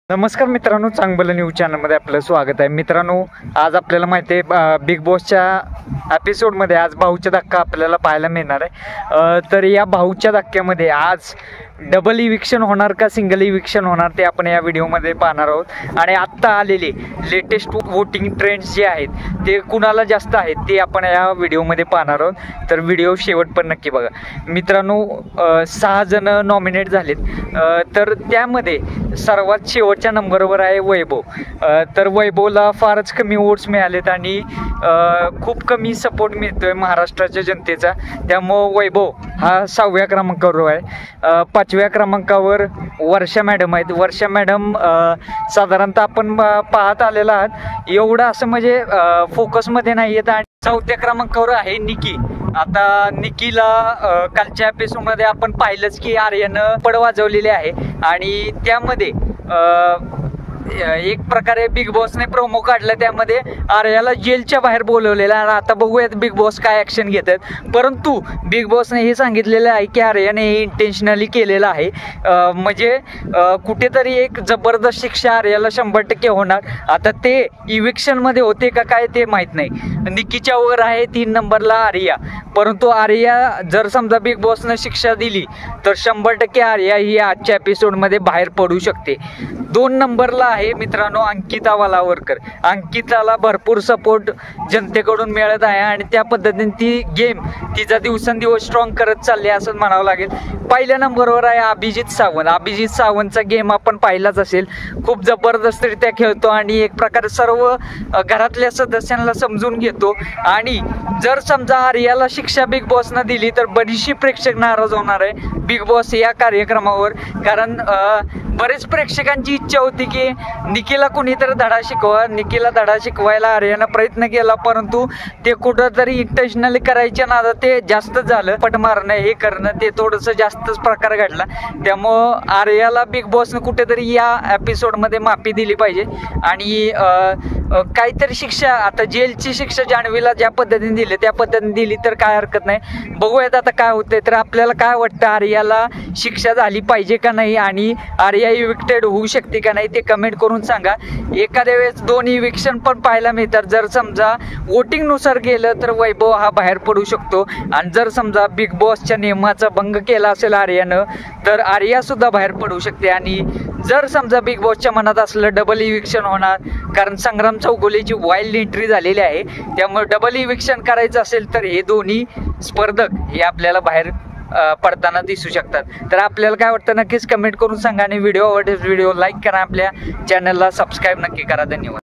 नमस्कार मित्रांनो, चांगलं न्यूज चॅनलमध्ये आपलं स्वागत आहे. मित्रांनो, आज आपल्याला माहिती आहे बिग बॉसच्या एपिसोडमध्ये आज भाऊचा धक्का आपल्याला पाहायला मिळणार आहे. तर या भाऊच्या धक्क्यामध्ये आज डबल इविक्शन होणार का सिंगल इविक्शन होणार ते आपण या व्हिडिओमध्ये पाहणार आहोत. आणि आत्ता आलेले लेटेस्ट वोटिंग ट्रेंड्स जे आहेत ते कुणाला जास्त आहेत ते आपण या व्हिडिओमध्ये पाहणार आहोत. तर व्हिडिओ शेवट पण नक्की बघा. मित्रांनो, 6 जण नॉमिनेट झालेत. तर त्यामध्ये सर्वात शेवटच्या नंबरवर आहे वैभव. तर वैभवला फारच कमी वोट्स मिळालेत आणि खूप कमी सपोर्ट मिळतोय महाराष्ट्राच्या जनतेचा. त्यामुळं वैभव हा 6व्या क्रमांकावर आहे. 5व्या क्रमांकावर वर्षा मॅडम आहेत. वर्षा मॅडम साधारणतः आपण पाहत आलेला आहात, एवढं असं म्हणजे फोकसमध्ये नाही आहेत. आणि 4थ्या क्रमांकावर आहे निकी. आता निकीला कालच्या एपिसोडमध्ये आपण पाहिलंच की आर्यानं पड वाजवलेले आहे आणि त्यामध्ये एक प्रकारे बिग बॉसने प्रोमो काढला, त्यामध्ये आर्याला जेलच्या बाहेर बोलवलेलं आहे. आता बघूयात बिग बॉस काय ॲक्शन घेतात. परंतु बिग बॉसने हे सांगितलेलं आहे की आर्याने हे इंटेन्शनली केलेलं आहे. म्हणजे कुठेतरी एक जबरदस्त शिक्षा आर्याला 100% होणार. आता ते इविक्शनमध्ये होते का काय ते माहीत नाही. निकीच्या वर आहे 3 नंबरला आर्या. परंतु आर्या जर समजा बिग बॉसनं शिक्षा दिली तर 100% आर्या ही आजच्या एपिसोडमध्ये बाहेर पडू शकते. 2 नंबरला आहे मित्रांनो अंकिता वालावरकर. अंकिताला भरपूर सपोर्ट जनतेकडून मिळत आहे आणि त्या पद्धतीने ती गेम तिचा दिवसेंदिवस स्ट्रॉंग करत चालली असं म्हणावं लागेल. पहिल्या नंबरवर आहे अभिजित सावंत. अभिजित सावंतचा गेम आपण पाहिलाच असेल, खूप जबरदस्तरित्या खेळतो आणि एक प्रकारे सर्व घरातल्या सदस्यांना समजून घेतो. आणि जर समजा आर्याला शिक्षा बिग बॉसनं दिली तर बरीचशी प्रेक्षक नाराज होणार आहे बिग बॉस या कार्यक्रमावर. कारण बरेच प्रेक्षकांची इच्छा होती की निकीला कुणीतरी धडा शिकवा. निकीला धडा शिकवायला आर्यानं प्रयत्न केला, परंतु ते कुठंतरी इंटेन्शनली करायच्या नादात ते जास्त झालं. पट मारणं हे करणं ते थोडंसं जास्तच प्रकार घडला. त्यामुळं आर्याला बिग बॉसनं कुठेतरी या एपिसोडमध्ये माफी दिली पाहिजे आणि काहीतरी शिक्षा, आता जेलची शिक्षा जान्हवीला ज्या पद्धतीने दिली त्या पद्धतीने दिली तर काय हरकत नाही. बघूयात आता काय होतंय. तर आपल्याला काय वाटतं, आर्याला शिक्षा झाली पाहिजे का नाही आणि आर्या इविक्टेड होऊ शकते का नाही ते कमेंट करून सांगा. एखाद्या वेळेस 2 इविक्शन पण पाहायला मिळतात. जर समजा वोटिंगनुसार गेलं तर वैभव हा बाहेर पडू शकतो आणि जर समजा बिग बॉसच्या नियमाचा भंग केला असेल आर्यानं तर आर्या सुद्धा बाहेर पडू शकते. आणि जर समजा बिग बॉसच्या मनात असलं डबल इविक्शन होणार, कारण संग्राम चौगुलेची वाईल्ड एंट्री झालेली आहे, त्यामुळे डबल इविक्शन करायचं असेल तर हे दोन्ही स्पर्धक हे आपल्याला बाहेर पडताना दिसू शकतात. तर आपल्याला काय वाटतं नक्कीच कमेंट करून सांगा आणि व्हिडिओ आवडल्यास व्हिडिओ लाईक करा, आपल्या चॅनलला सबस्क्राईब नक्की करा. धन्यवाद.